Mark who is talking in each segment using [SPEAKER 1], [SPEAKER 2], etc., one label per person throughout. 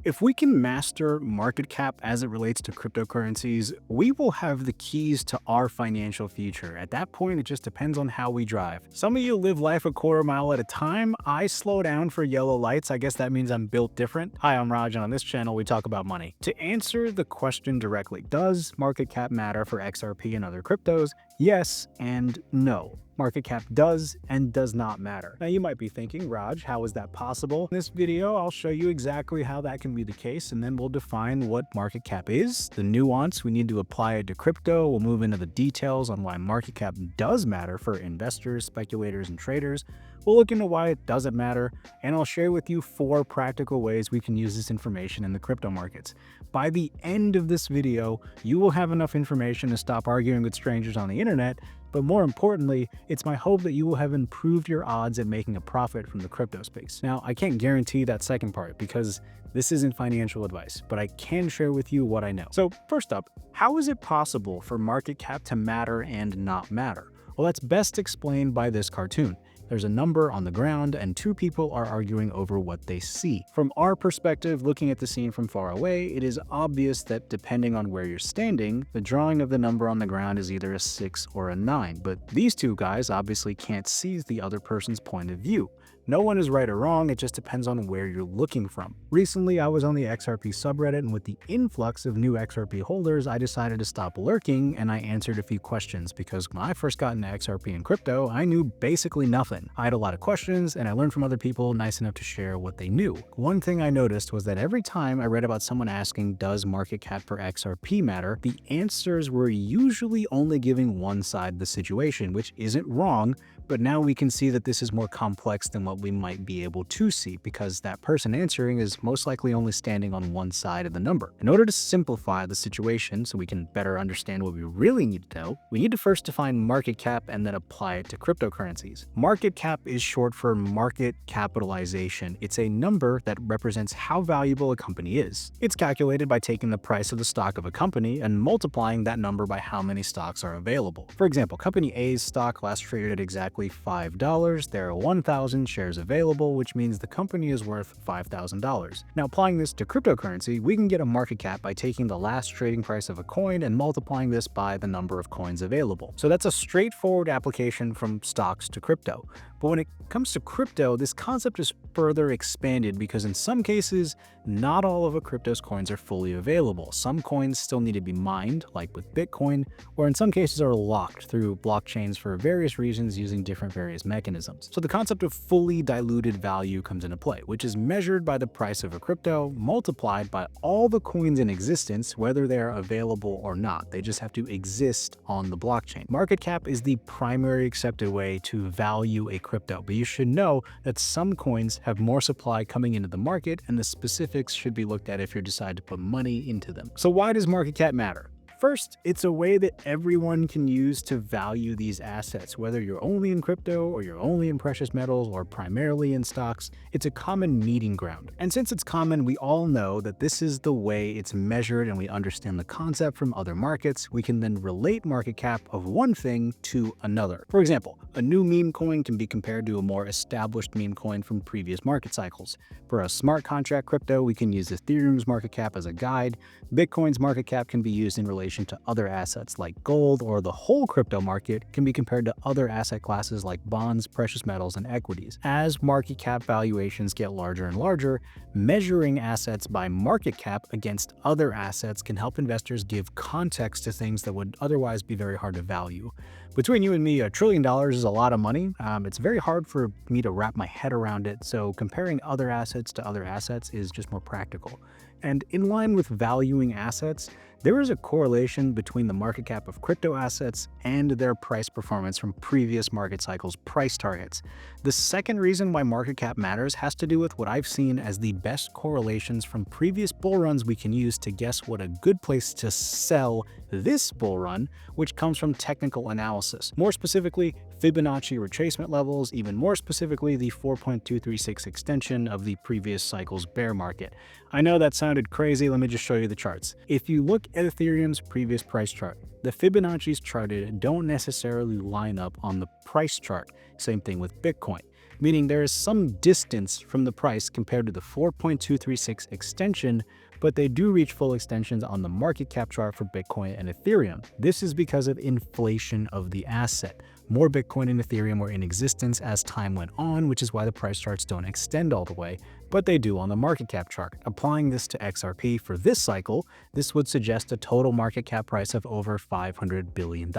[SPEAKER 1] If we can master market cap as it relates to cryptocurrencies, we will have the keys to our financial future. At that point, it just depends on how we drive. Some of you live life a quarter mile at a time. I slow down for yellow lights. I guess that means I'm built different. Hi, I'm Raj, and on this channel, we talk about money. To answer the question directly, does market cap matter for XRP and other cryptos? Yes and no. Market cap does and does not matter. Now you might be thinking, Raj, how is that possible? In this video, I'll show you exactly how that can be the case, and then we'll define what market cap is, the nuance we need to apply it to crypto. We'll move into the details on why market cap does matter for investors, speculators, and traders. We'll look into why it doesn't matter, and I'll share with you 4 practical ways we can use this information in the crypto markets. By the end of this video, you will have enough information to stop arguing with strangers on the internet, but more importantly, it's my hope that you will have improved your odds at making a profit from the crypto space. Now, I can't guarantee that second part because this isn't financial advice, but I can share with you what I know. So first up, how is it possible for market cap to matter and not matter? Well, that's best explained by this cartoon. There's a number on the ground and 2 people are arguing over what they see. From our perspective, looking at the scene from far away, it is obvious that depending on where you're standing, the drawing of the number on the ground is either a 6 or a 9. But these 2 guys obviously can't see the other person's point of view. No one is right or wrong, it just depends on where you're looking from. Recently, I was on the XRP subreddit, and with the influx of new XRP holders, I decided to stop lurking and I answered a few questions because when I first got into XRP and crypto, I knew basically nothing. I had a lot of questions and I learned from other people nice enough to share what they knew. One thing I noticed was that every time I read about someone asking, does market cap for XRP matter, the answers were usually only giving one side of the situation, which isn't wrong, but now we can see that this is more complex than what we might be able to see because that person answering is most likely only standing on one side of the number. In order to simplify the situation so we can better understand what we really need to know, we need to first define market cap and then apply it to cryptocurrencies. Market cap is short for market capitalization. It's a number that represents how valuable a company is. It's calculated by taking the price of the stock of a company and multiplying that number by how many stocks are available. For example, company A's stock last traded at exactly $5. There are 1,000 shares available, which means the company is worth $5,000. Now, applying this to cryptocurrency, we can get a market cap by taking the last trading price of a coin and multiplying this by the number of coins available. So that's a straightforward application from stocks to crypto. But when it comes to crypto, this concept is further expanded because in some cases, not all of a crypto's coins are fully available. Some coins still need to be mined, like with Bitcoin, or in some cases are locked through blockchains for various reasons using various mechanisms. So the concept of fully diluted value comes into play, which is measured by the price of a crypto multiplied by all the coins in existence, whether they are available or not. They just have to exist on the blockchain. Market cap is the primary accepted way to value a crypto, but you should know that some coins have more supply coming into the market, and the specifics should be looked at if you decide to put money into them. So why does market cap matter? First, it's a way that everyone can use to value these assets, whether you're only in crypto or you're only in precious metals or primarily in stocks. It's a common meeting ground. And since it's common, we all know that this is the way it's measured and we understand the concept from other markets. We can then relate market cap of one thing to another. For example, a new meme coin can be compared to a more established meme coin from previous market cycles. For a smart contract crypto, we can use Ethereum's market cap as a guide. Bitcoin's market cap can be used in relation to other assets like gold, or the whole crypto market can be compared to other asset classes like bonds, precious metals, and equities. As market cap valuations get larger and larger, measuring assets by market cap against other assets can help investors give context to things that would otherwise be very hard to value. Between you and me, $1 trillion is a lot of money. It's very hard for me to wrap my head around it, so comparing other assets to other assets is just more practical. And in line with valuing assets, there is a correlation between the market cap of crypto assets and their price performance from previous market cycles' price targets. The second reason why market cap matters has to do with what I've seen as the best correlations from previous bull runs we can use to guess what a good place to sell this bull run, which comes from technical analysis. More specifically, Fibonacci retracement levels, even more specifically, the 4.236 extension of the previous cycle's bear market. I know that sounded crazy, let me just show you the charts. If you look at Ethereum's previous price chart, the Fibonacci's charted don't necessarily line up on the price chart. Same thing with Bitcoin. meaning there is some distance from the price compared to the 4.236 extension, but they do reach full extensions on the market cap chart for Bitcoin and Ethereum. This is because of inflation of the asset. More Bitcoin and Ethereum were in existence as time went on, which is why the price charts don't extend all the way, but they do on the market cap chart. Applying this to XRP for this cycle, this would suggest a total market cap price of over $500 billion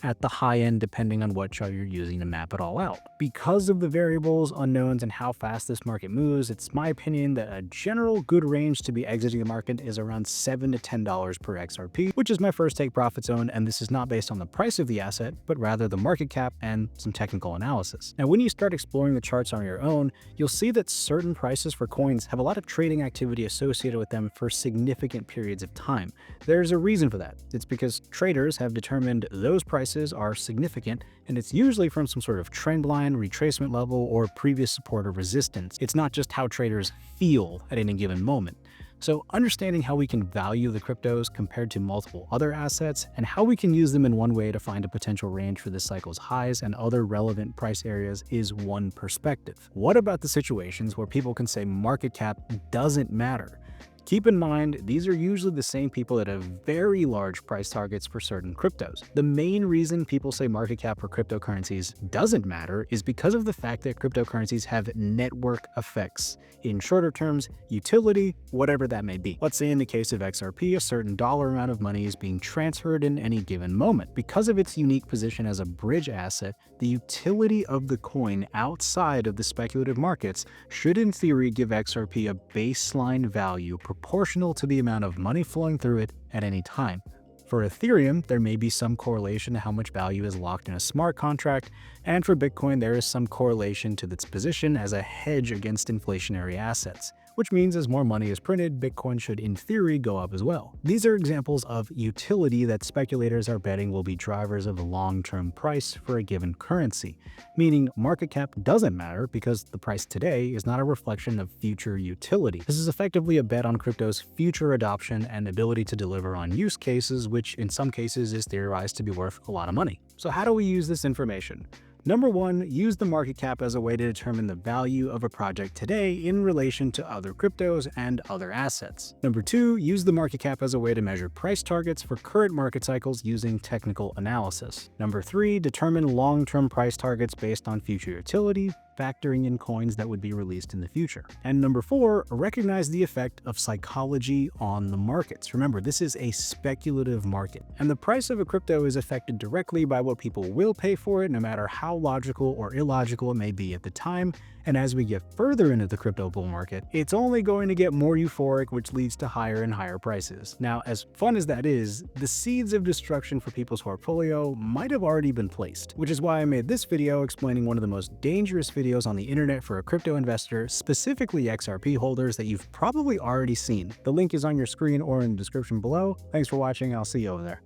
[SPEAKER 1] at the high end, depending on what chart you're using to map it all out. Because of the variables, unknowns, and how fast this market moves, it's my opinion that a general good range to be exiting the market is around $7 to $10 per XRP, which is my first take profit zone, and this is not based on the price of the asset, but rather the market cap and some technical analysis. Now, when you start exploring the charts on your own, you'll see that certain prices for coins have a lot of trading activity associated with them for significant periods of time. There's a reason for that. It's because traders have determined those prices are significant, and it's usually from some sort of trend line, retracement level, or previous support or resistance. It's not just how traders feel at any given moment. So understanding how we can value the cryptos compared to multiple other assets and how we can use them in one way to find a potential range for this cycle's highs and other relevant price areas is one perspective. What about the situations where people can say market cap doesn't matter? Keep in mind, these are usually the same people that have very large price targets for certain cryptos. The main reason people say market cap for cryptocurrencies doesn't matter is because of the fact that cryptocurrencies have network effects. In shorter terms, utility, whatever that may be. Let's say in the case of XRP, a certain dollar amount of money is being transferred in any given moment. Because of its unique position as a bridge asset, the utility of the coin outside of the speculative markets should in theory give XRP a baseline value proportional to the amount of money flowing through it at any time. For Ethereum, there may be some correlation to how much value is locked in a smart contract, and for Bitcoin, there is some correlation to its position as a hedge against inflationary assets, which means as more money is printed, Bitcoin should in theory go up as well. These are examples of utility that speculators are betting will be drivers of the long-term price for a given currency, meaning market cap doesn't matter because the price today is not a reflection of future utility. This is effectively a bet on crypto's future adoption and ability to deliver on use cases, which in some cases is theorized to be worth a lot of money. So how do we use this information? Number one, use the market cap as a way to determine the value of a project today in relation to other cryptos and other assets. Number two, use the market cap as a way to measure price targets for current market cycles using technical analysis. Number three, determine long-term price targets based on future utility, factoring in coins that would be released in the future. And number four, recognize the effect of psychology on the markets. Remember, this is a speculative market, and the price of a crypto is affected directly by what people will pay for it, no matter how logical or illogical it may be at the time. And as we get further into the crypto bull market, it's only going to get more euphoric, which leads to higher and higher prices. Now, as fun as that is, the seeds of destruction for people's portfolio might have already been placed, which is why I made this video explaining one of the most dangerous videos on the internet for a crypto investor, specifically XRP holders, that you've probably already seen. The link is on your screen or in the description below. Thanks for watching. I'll see you over there.